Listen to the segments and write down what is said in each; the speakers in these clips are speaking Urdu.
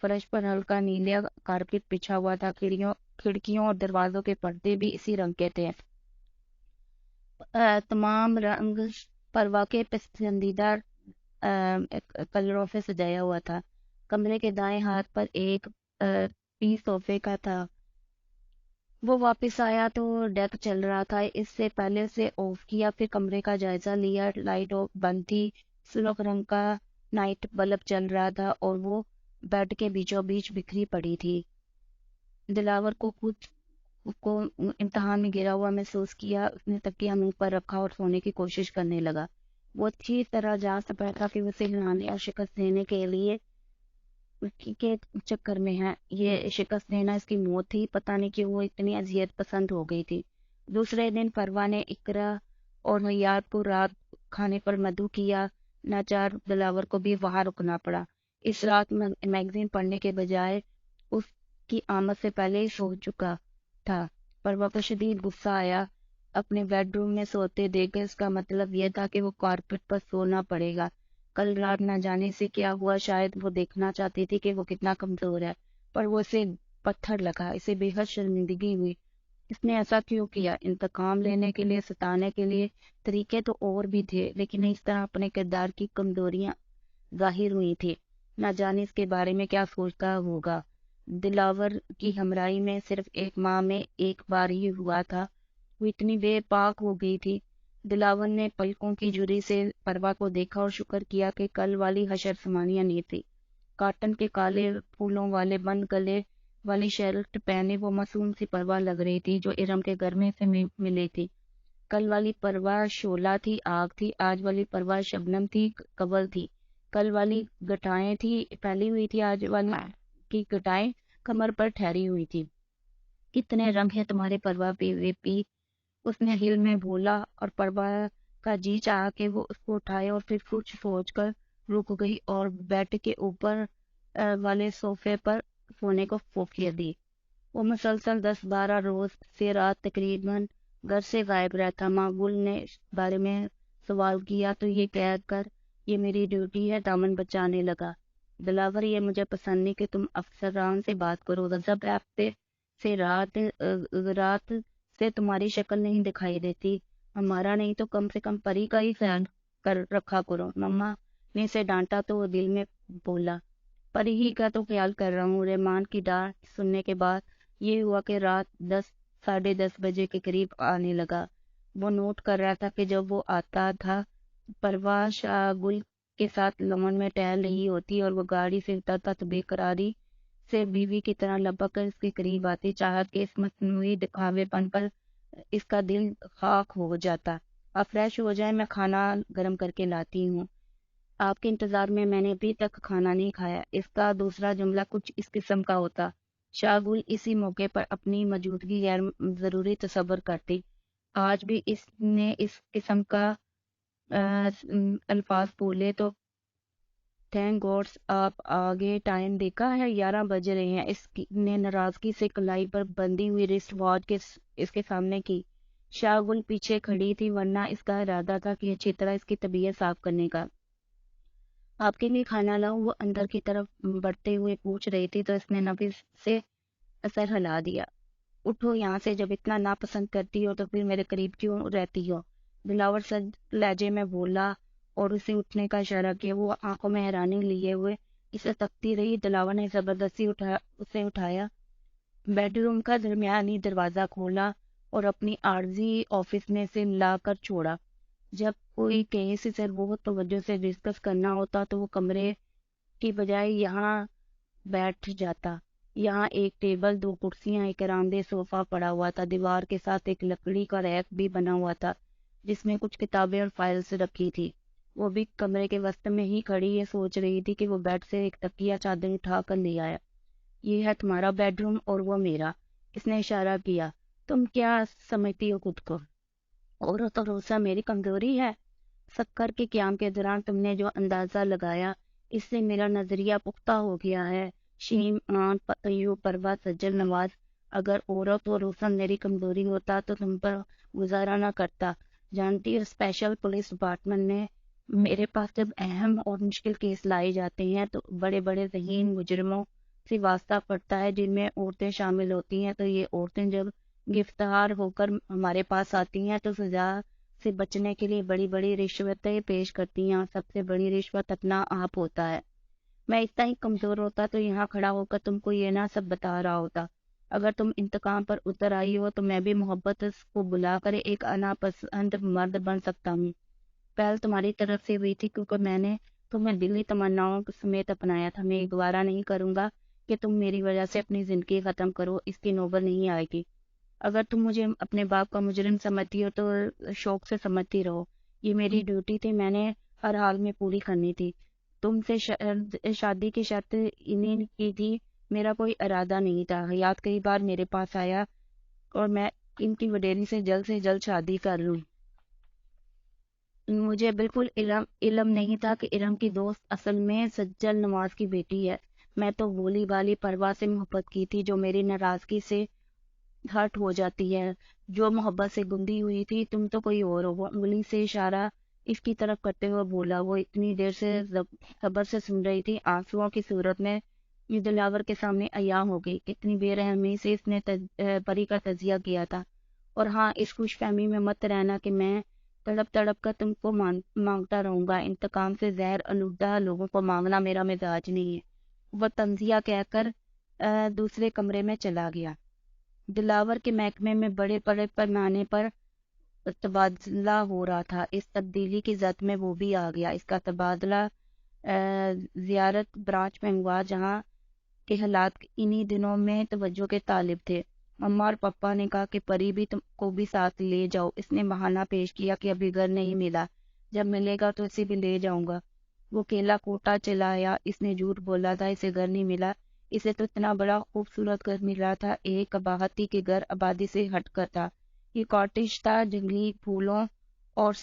فرش پر ہلکا نیلا کارپیٹ بچھا ہوا تھا، کھڑکیوں اور دروازوں کے پردے بھی اسی رنگ کے تھے۔ تمام رنگ پروا کے پسندیدہ کلروں سے سجایا ہوا تھا۔ کمرے کے دائیں ہاتھ پر ایک پیس صوفے کا تھا۔ وہ واپس آیا تو ڈیک چل رہا تھا، اس سے پہلے اسے آف کیا، پھر کمرے کا جائزہ لیا۔ لائٹ بند تھی، سرخ رنگ کا نائٹ بلب چل رہا تھا اور وہ بیڈ کے بیچوں بیچ بکھری پڑی تھی۔ دلاور کو خود کو امتحان میں گرا ہوا محسوس کیا۔ اس نے تکیہ منہ پر رکھا اور سونے کی کوشش کرنے لگا۔ وہ اچھی طرح جان سکتا تھا کہ اسے ہلانے اور شکست دینے کے لیے کے چکر میں ہے۔ یہ شکست دینا اس کی موت تھی۔ پتہ نہیں کیوں وہ اتنی اذیت پسند ہو گئی تھی۔ دوسرے دن پروا نے اقرا اور حیات کو رات کھانے پر مدعو کیا۔ ناچار دلاور کو بھی وہاں رکنا پڑا۔ اس رات میگزین پڑھنے کے بجائے اس کی آمد سے پہلے ہی سو چکا تھا۔ پروا کو شدید غصہ آیا۔ اپنے بیڈ روم میں سوتے دیکھ کر اس کا مطلب یہ تھا کہ وہ کارپیٹ پر سونا پڑے گا۔ کل رات نہ جانے سے کیا ہوا، شاید وہ دیکھنا چاہتی تھی کہ وہ کتنا کمزور ہے، پر وہ اسے پتھر لگا۔ اسے بے حد شرمندگی ہوئی۔ اس نے ایسا کیوں کیا؟ انتقام لینے کے لیے، ستانے کے لیے؟ طریقے تو اور بھی تھے، لیکن اس طرح اپنے کردار کی کمزوریاں ظاہر ہوئی تھی۔ نہ جانے اس کے بارے میں کیا سوچتا ہوگا۔ دلاور کی ہمراہی میں صرف ایک ماہ میں ایک بار ہی ہوا تھا۔ وہ اتنی بے باک ہو گئی تھی۔ دلاور نے پلکوں کی جھری سے پروا کو دیکھا اور شکر کیا کہ کل والی حشر سمانیاں نہیں تھی۔ کاٹن کے کالے پھولوں والے بند گلے والی شرٹ پہنے وہ معصوم سی پروا لگ رہی تھی جو ارم کے گھر میں سے ملی تھی۔ کل والی پروا شعلہ تھی، آگ تھی۔ آج والی پروا شبنم تھی، کنول تھی۔ کل والی گٹائیں تھی پھیلی ہوئی تھی، آج والی کی گٹائیں کمر پر ٹھہری ہوئی تھی۔ کتنے رنگ ہیں تمہارے پروا پی، اس نے دل میں بولا، اور پروا کا جی چاہا کہ وہ اس کو اٹھائے اور پھر کچھ سوچ کر رک گئی اور بیڈ کے اوپر والے صوفے پر سونے کو پھونکی دی۔ وہ مسلسل 10-12 روز سے رات تقریباً گھر سے غائب رہتا۔ معقول نے اس بارے میں سوال کیا تو یہ کہہ کر یہ میری ڈیوٹی ہے دامن بچانے لگا۔ دلاور، یہ مجھے پسند نہیں کہ تم افسران سے بات کرو۔ غضب ہے، ہفتے سے رات سے تمہاری شکل نہیں دکھائی دیتی۔ ہمارا نہیں تو کم سے کم پری کا ہی خیال کر رکھا کرو۔ مما نے اسے ڈانٹا تو وہ دل میں بولا، پری ہی کا تو خیال کر رہا ہوں۔ رحمان کی ڈانٹ سننے کے بعد یہ ہوا کہ رات 10-10:30 بجے کے قریب آنے لگا۔ وہ نوٹ کر رہا تھا کہ جب وہ آتا تھا پروا شاہ گل کے ساتھ لون میں ٹہل رہی ہوتی اور وہ گاڑی سے اترتا تو بے قراری سے بیوی کی طرح لپک کر اس کے قریب آتی، چاہت کہ اس مصنوعی دکھاوے پن پر اس کا دل خاک ہو جاتا۔ آپ فریش ہو جائیں، میں کھانا گرم کر کے لاتی ہوں۔ آپ کے انتظار میں نے ابھی تک کھانا نہیں کھایا۔ اس کا دوسرا جملہ کچھ اس قسم کا ہوتا۔ شاہ گل اسی موقع پر اپنی موجودگی غیر ضروری تصور کرتی۔ آج بھی اس نے اس قسم کا الفاظ بولے تو تھینک گاڈس آپ آگے ٹائم دیکھا ہے، 11 بج رہے ہیں۔ اس نے ناراضگی سے کلائی پر بندھی ہوئی رسٹ واچ اس کے سامنے کی۔ شاہ گل پیچھے کھڑی تھی، ورنہ اس کا ارادہ تھا کہ اچھی طرح اس کی طبیعت صاف کرنے کا۔ آپ کے لیے کھانا لاؤں؟ وہ اندر کی طرف بڑھتے ہوئے پوچھ رہی تھی تو اس نے نفس سے اثر ہلا دیا۔ اٹھو یہاں سے، جب اتنا ناپسند کرتی ہو تو پھر میرے قریب کیوں رہتی ہو؟ دلاور سج لہجے میں بولا اور اسے اٹھنے کا اشارہ کیا۔ وہ آنکھوں میں حیرانی لیے ہوئے اسے تکتی رہی۔ دلاور نے زبردستی اسے اٹھایا، بیڈ روم کا درمیانی دروازہ کھولا اور اپنی عارضی آفس میں سے لا کر چھوڑا۔ جب کوئی کیس اسے بہت توجہ سے ڈسکس کرنا ہوتا تو وہ کمرے کی بجائے یہاں بیٹھ جاتا۔ یہاں ایک ٹیبل، 2 کرسیاں، ایک آرام دہ صوفہ پڑا ہوا تھا۔ دیوار کے ساتھ ایک لکڑی کا ریک بھی بنا ہوا تھا جس میں کچھ کتابیں اور فائلز رکھی تھی۔ وہ بھی کمرے کے وسط میں ہی کھڑی یہ سوچ رہی تھی کہ وہ بیڈ سے ایک تکیہ چادر اٹھا کر لے آیا۔ یہ ہے تمہارا بیڈ روم اور وہ میرا، اس نے اشارہ کیا۔ تم کیا سمجھتی ہو خود کو؟ عورت اور غصہ میری کمزوری ہے؟ سکر کے قیام کے دوران تم نے جو اندازہ لگایا اس سے میرا نظریہ پختہ ہو گیا ہے۔ شیم، آن، پروا، سجل، نواز، اگر عورت اور حسن میری کمزوری ہوتا تو تم پر گزارا نہ کرتا۔ جانتی ہو، اسپیشل پولیس ڈپارٹمنٹ میں میرے پاس جب اہم اور مشکل کیس لائے جاتے ہیں تو بڑے بڑے ذہین مجرموں سے واسطہ پڑتا ہے جن میں عورتیں شامل ہوتی ہیں، تو یہ عورتیں جب گرفتار ہو کر ہمارے پاس آتی ہیں تو سزا سے بچنے کے لیے بڑی بڑی رشوتیں پیش کرتی ہیں. سب سے بڑی رشوت اپنا آپ ہوتا ہے. میں اتنا ہی کمزور ہوتا تو یہاں کھڑا ہو کر تم کو یہ نہ سب بتا رہا ہوتا. اگر تم انتقام پر اتر آئی ہو تو میں بھی محبت کو بلا کر ایک انا پسند مرد بن سکتا ہوں. پہل تمہاری طرف سے ہوئی تھی کیونکہ میں نے تمہیں دلی تمناؤں سمیت اپنایا تھا. میں گوارا نہیں کروں گا کہ تم میری وجہ سے اپنی زندگی ختم کرو. اس کی نوبت نہیں آئے گی. اگر تم مجھے اپنے باپ کا مجرم سمجھتی ہو تو شوق سے سمجھتی رہو. یہ میری ڈیوٹی تھی، میں نے ہر حال میں پوری کرنی تھی. تم سے شادی کی شرط انہیں کی تھی. میرا کوئی ارادہ نہیں تھا. حیات کئی بار میرے پاس آیا اور میں ان کی وڈیری سے جلد شادی کر لوں. مجھے بالکل علم نہیں تھا کہ ارم کی دوست اصل میں سجل نواز کی بیٹی ہے. میں تو بولی والی پروا سے محبت کی تھی جو میری ناراضگی سے ہرٹ ہو جاتی ہے، جو محبت سے گندی ہوئی تھی. تم تو کوئی اور ہو. وہ انگلی سے اشارہ اس کی طرف کرتے ہوئے بولا. وہ اتنی دیر سے صبر سے سن رہی تھی. آنسوؤں کی صورت میں دلاور کے سامنے عیاں ہو گئی. کتنی بے رحمی سے اس نے پری کا تجزیہ کیا تھا. اور ہاں، اس خوش فہمی میں مت رہنا کہ میں تڑپ تڑپ کر تم کو مانگتا رہوں گا. انتقام سے زہر آلودہ لوگوں کو مانگنا میرا مزاج نہیں ہے. وہ تنزیہ کہہ کر دوسرے کمرے میں چلا گیا. دلاور کے محکمے میں بڑے بڑے پیمانے پر تبادلہ ہو رہا تھا. اس تبدیلی کی زد میں وہ بھی آ گیا. اس کا تبادلہ زیارت برانچ میں ہوا جہاں کے حالات انہی دنوں میں توجہ کے طالب تھے. مما اور پپا نے کہا کہ پری بھی تم کو بھی ساتھ لے جاؤ. اس نے بہانہ پیش کیا کہ ابھی گھر نہیں ملا، جب ملے گا تو اسے بھی لے جاؤں گا. وہ کیلا کوٹا چلایا. اس نے جھوٹ بولا تھا اسے گھر نہیں ملا. اسے تو اتنا بڑا خوبصورت گھر ملا تھا، ایک قباحتی کے گھر آبادی سے ہٹ کر تھا. یہ کاٹیج تھا جنگلی پھولوں اور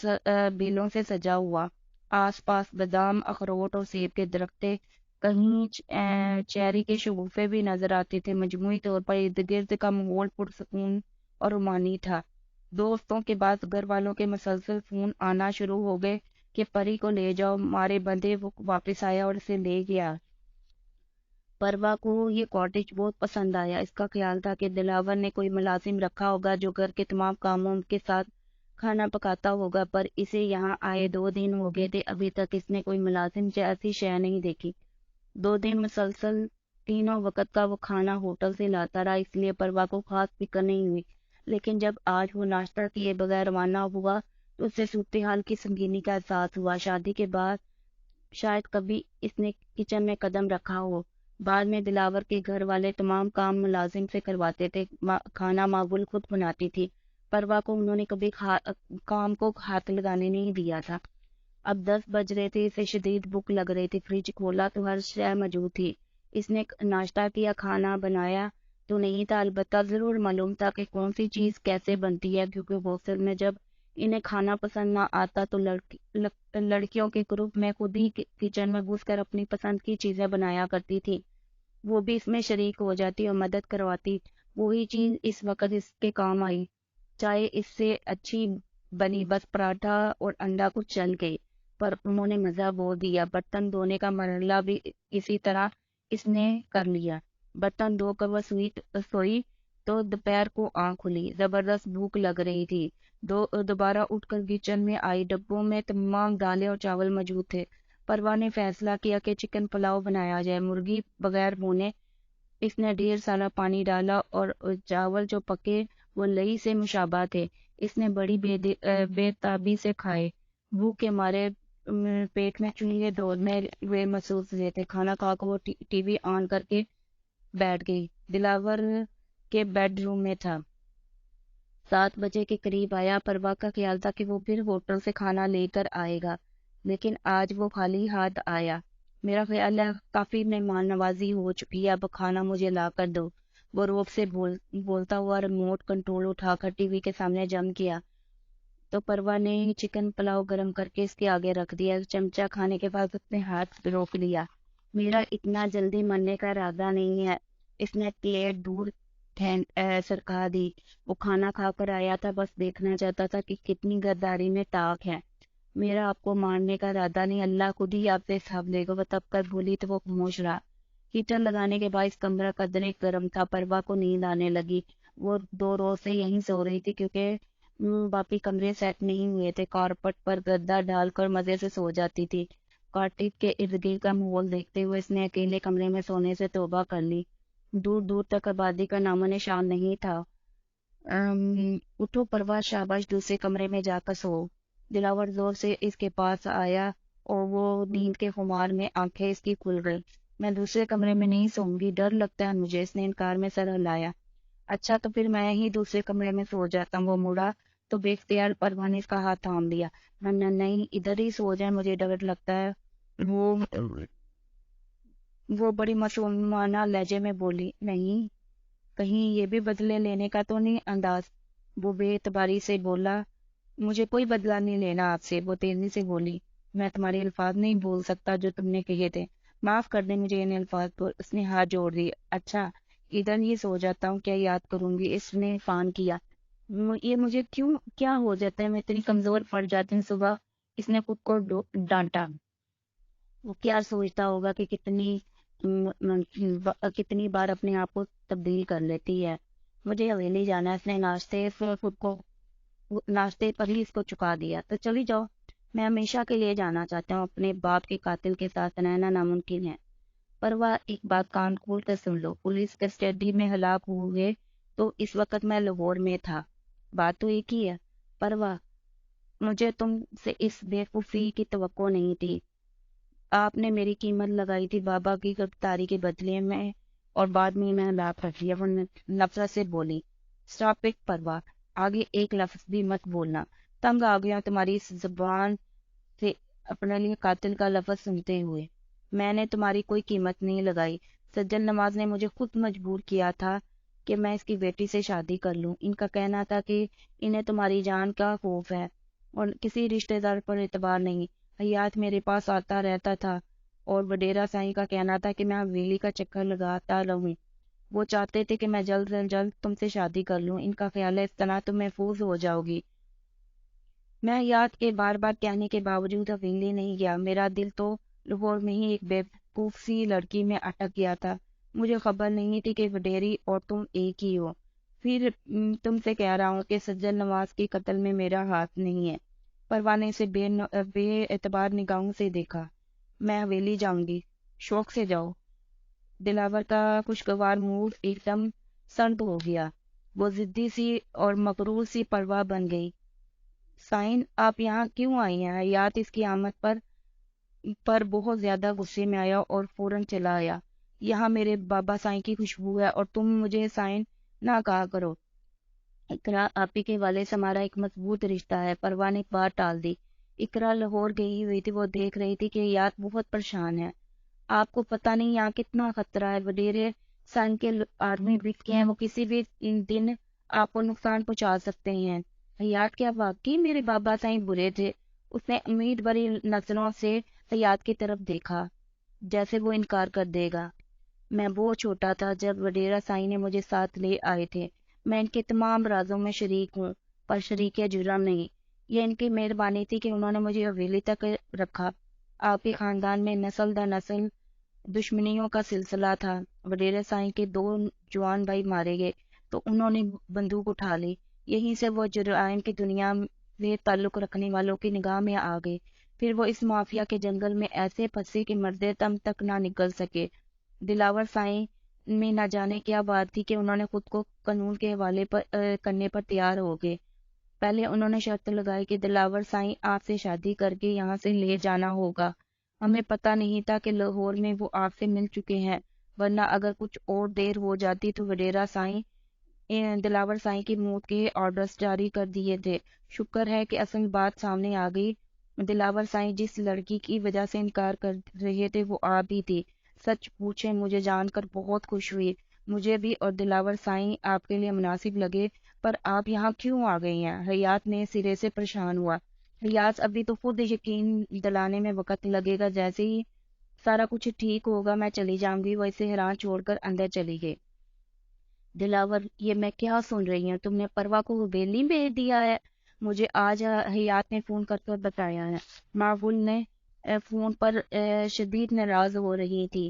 بیلوں سے سجا ہوا. آس پاس بادام، اخروٹ اور سیب کے درختے، کہیں چیری کے شگوفے بھی نظر آتے تھے. مجموعی طور پر ارد گرد کا ماحول پرسکون اور رومانی تھا. دوستوں کے بعد گھر والوں کے مسلسل فون آنا شروع ہو گئے کہ پری کو لے جاؤ. مارے بندے وہ واپس آیا اور اسے لے گیا. پروا کو یہ کاٹیج بہت پسند آیا. اس کا خیال تھا کہ دلاور نے کوئی ملازم رکھا ہوگا جو گھر کے تمام کاموں کے ساتھ کھانا پکاتا ہوگا، پر اسے یہاں آئے 2 دن ہو گئے تھے. ابھی تک اس نے کوئی ملازم جیسی شے نہیں دیکھی. 2 دن مسلسل تینوں وقت کا وہ کھانا ہوٹل سے لاتا رہا، اس لیے پروا کو خاص فکر نہیں ہوئی. لیکن جب آج وہ ناشتہ کیے بغیر روانہ ہوا تو اسے صورتحال کی سنگینی کا احساس ہوا. شادی کے بعد شاید کبھی اس نے کچن میں قدم رکھا ہو. بعد میں دلاور کے گھر والے تمام کام ملازم سے کرواتے تھے. کھانا معقول خود بناتی تھی. پروا کو انہوں نے کبھی کام کو ہاتھ لگانے نہیں دیا تھا. اب 10 بج رہے تھے. اسے شدید بھوک لگ رہی تھی. فریج کھولا تو ہر شے موجود تھی. اس نے ناشتہ کیا. کھانا بنایا تو نہیں تھا، البتہ ضرور معلوم تھا کہ کون سی چیز کیسے بنتی ہے، کیونکہ ہاسٹل میں جب انہیں کھانا پسند نہ آتا تو لڑکیوں کے گروپ میں خود ہی کچن میں گھس کر اپنی پسند کی چیزیں بنایا کرتی تھی. وہ بھی اس میں شریک ہو جاتی اور مدد کرواتی. وہی چیز اس وقت اس کے کام آئی. چائے اس سے اچھی بنی، بس پراٹھا اور انڈا کچھ چل گئی، پر انہوں نے مزہ بو دیا. برتن دھونے کا مرحلہ بھی اسی طرح اس نے کر لیا. برتن دھو کر وہ سوئی تو دوپہر کو آنکھ کھلی. زبردست بھوک لگ رہی تھی. دوبارہ اٹھ کر کچن میں آئی. ڈبوں میں تمام دالیں اور چاول موجود تھے. پروا نے فیصلہ کیا کہ چکن پلاؤ بنایا جائے. مرغی بغیر بھونے. اس نے ڈھیر سارا پانی ڈالا اور چاول جو پکے وہ لئی سے مشابہ تھے. اس نے بڑی بے تابی سے کھائے. بھوک کے مارے پیٹ میں چوہے دوڑنے ہوئے محسوس ہوئے تھے. کھانا کھا کر وہ ٹی وی آن کر کے بیٹھ گئی. دلاور کے بیڈ روم میں تھا. 7 بجے کے قریب آیا. پروا کا خیال تھا کہ وہ پھر ہوٹل سے کھانا لے کر آئے گا، لیکن آج وہ خالی ہاتھ آیا. میرا خیال ہے کافی مہمان نوازی ہو چکی ہے، اب کھانا مجھے لا کر دو. وہ روب سے بولتا ہوا ریموٹ کنٹرول اٹھا کر ٹی وی کے سامنے جم کیا تو پروا نے چکن پلاؤ گرم کر کے اس کے آگے رکھ دیا. چمچہ کھانے کے بعد اس نے ہاتھ روک لیا. میرا اتنا جلدی مرنے کا ارادہ نہیں ہے. اس نے پلیٹ دور سرکا دی. وہ کھانا کھا کر آیا تھا، بس دیکھنا چاہتا تھا کہ کتنی غداری میں طاق ہے. میرا آپ کو مارنے کا ارادہ نہیں، اللہ خود ہی آپ سے حساب لے گا. وہ تب کر بولی تو وہ خاموش رہا. ہیٹر لگانے کے باعث کمرہ قدرے گرم تھا. پروا کو نیند آنے لگی. وہ 2 روز سے یہیں سو رہی تھی کیونکہ باقی کمرے سیٹ نہیں ہوئے تھے. کارپٹ پر گدا ڈال کر مزے سے سو جاتی تھی. کارٹیج کے ارد گرد کا ماحول دیکھتے ہوئے اس نے اکیلے کمرے میں سونے سے توبہ کر لی. دور دور تک آبادی کا نام و نشان نہیں تھا. اٹھو پروا، شاباش، دوسرے کمرے میں جا کر سو. دلاور زور سے اس کے پاس آیا اور وہ نیند کے خمار میں آنکھیں اس کی کھل گئی. میں دوسرے کمرے میں نہیں سوؤں گی، ڈر لگتا ہے مجھے. اس نے انکار میں سر ہلایا. اچھا تو پھر میں ہی دوسرے کمرے میں سو جاتا ہوں. وہ مڑا تو بے اختیار پروا نے اس کا ہاتھ تھام لیا. نہیں، ادھر ہی سو جائے، مجھے ڈر لگتا ہے. وہ بڑی معصومانہ لہجے میں بولی. نہیں، کہیں یہ بھی بدلے لینے کا تو نہیں انداز؟ وہ بے اعتباری سے بولا. مجھے کوئی بدلہ نہیں لینا آپ سے. وہ تیزی سے بولی. میں تمہارے الفاظ نہیں بول سکتا جو تم نے کہے تھے. معاف کر دیں مجھے ان الفاظ پر. اس نے ہاتھ جوڑ دی. اچھا، ادھر ہی سو جاتا ہوں، کیا یاد کروں گی؟ اس نے فان کیا. یہ مجھے کیا ہو جاتا ہے؟ میں اتنی کمزور پڑ جاتی ہوں صبح. اس نے خود کو ڈانٹا. وہ کیا سوچتا ہوگا کہ کتنی بار اپنے آپ کو تبدیل کر لیتی ہے. مجھے حویلی جانا ہے. اس نے ناشتے پر ہی اس کو چکا دیا. تو چلی جاؤ، میں ہمیشہ کے لیے جانا چاہتا ہوں. اپنے باپ کے قاتل کے ساتھ رہنا ناممکن ہے. پروا، ایک بات کان کھول کر سن لو. پولیس کسٹڈی میں ہلاک ہوئے تو اس وقت میں لاہور میں تھا. بات تو ایک ہی ہے. پروا، مجھے تم سے اس بیوقوفی کی توقع نہیں تھی. آپ نے میری قیمت لگائی تھی بابا کی گرفتاری کے بدلے میں، اور بعد میں میں ہلاک کر دیا. وہ نفرت سے بولی. اسٹاپ اٹ پروا، آگے ایک لفظ بھی مت بولنا. تنگ آ گیا تمہاری اس زبان سے اپنے لیے قاتل کا لفظ سنتے ہوئے. میں نے تمہاری کوئی قیمت نہیں لگائی. سجل نواز نے مجھے خود مجبور کیا تھا کہ میں اس کی بیٹی سے شادی کر لوں. ان کا کہنا تھا کہ انہیں تمہاری جان کا خوف ہے اور کسی رشتہ دار پر اعتبار نہیں. حیات میرے پاس آتا رہتا تھا اور وڈیرا سائیں کا کہنا تھا کہ میں حویلی کا چکر لگاتا رہوں. وہ چاہتے تھے کہ میں جلد از جلد تم سے شادی کر لوں. ان کا خیال ہے اس طرح تم محفوظ ہو جاؤ گی. میں حیات کے بار بار کہنے کے باوجود حویلی نہیں گیا. میرا دل تو لاہور میں ہی ایک بیوقوف سی لڑکی میں اٹک گیا تھا. مجھے خبر نہیں تھی کہ وڈیری اور تم ایک ہی ہو. پھر تم سے کہہ رہا ہوں کہ سجل نواز کے قتل میں میرا ہاتھ نہیں ہے. پروانے سے بے اعتبار نگاہوں سے دیکھا. میں حویلی جاؤں گی. شوق سے جاؤ. دلاور کا خوشگوار موڈ ایک دم سرد ہو گیا. وہ ضدی سی اور مغرور سی پروا بن گئی. سائن، آپ یہاں کیوں آئی ہیں؟ حیات اس کی آمد پر بہت زیادہ غصے میں آیا اور فوراً چلا آیا. یہاں میرے بابا سائن کی خوشبو ہے اور تم مجھے سائن نہ کہا کرو. اقرا، آپی کے والد سے ہمارا ایک مضبوط رشتہ ہے. پروا نے ایک بار ٹال دی. اقرا لاہور گئی ہوئی تھی. وہ دیکھ رہی تھی کہ حیات بہت پریشان ہے. آپ کو پتہ نہیں یہاں کتنا خطرہ ہے. وڈیرے سائن کے آدمی بک ہیں، وہ کسی بھی دن آپ کو نقصان پہنچا سکتے ہیں. حیات، کیا واقعی میرے بابا سائن برے تھے؟ اس نے امید بھری نظروں سے حیات کی طرف دیکھا جیسے وہ انکار کر دے گا. میں بہت چھوٹا تھا جب وڈیرا سائن نے مجھے ساتھ لے آئے تھے. میں ان کے تمام رازوں میں شریک ہوں، پر شریک جرم نہیں. یہ ان کی مہربانی تھی کہ انہوں نے مجھے حویلی تک رکھا. آپ کے خاندان میں نسل در نسل دشمنیوں کا سلسلہ تھا. وڈیرا سائن کے 2 جوان بھائی مارے گئے تو انہوں نے بندوق اٹھا لی. یہیں سے وہ جرائم کی دنیا میں تعلق رکھنے والوں کی نگاہ میں آ گئے. پھر وہ اس مافیا کے جنگل میں ایسے پھنسے کہ مردے دم تک نہ نکل سکے. دلاور سائیں میں نہ جانے کیا بات تھی کہ انہوں نے خود کو قانون کے حوالے کرنے پر تیار ہو گئے. پہلے انہوں نے شرط لگائی کہ دلاور سائیں آپ سے شادی کر کے یہاں سے لے جانا ہوگا. ہمیں پتہ نہیں تھا کہ لاہور میں وہ آپ سے مل چکے ہیں، ورنہ اگر کچھ اور دیر ہو جاتی تو وڈیرا سائیں دلاور سائیں کی موت کے آرڈرز جاری کر دیے تھے. شکر ہے کہ اصل بات سامنے آ گئی. دلاور سائیں جس لڑکی کی وجہ سے انکار کر رہے تھے وہ آپ ہی تھی. سچ پوچھیں مجھے جان کر بہت خوش ہوئی. مجھے بھی اور دلاور سائیں آپ کے لیے مناسب لگے. پر آپ یہاں کیوں آ گئی ہیں؟ حیات نے سرے سے پریشان ہوا. حیات، ابھی تو خود یقین دلانے میں وقت لگے گا. جیسے ہی سارا کچھ ٹھیک ہوگا میں چلی جاؤں گی. وہ اسے حیران چھوڑ کر اندر چلی گئی. دلاور، یہ میں کیا سن رہی ہوں؟ تم نے پروا کو حویلی بھیج دیا ہے؟ مجھے آج حیات نے فون کر کے بتایا ہے. معقول نے فون پر شدید ناراض ہو رہی تھی.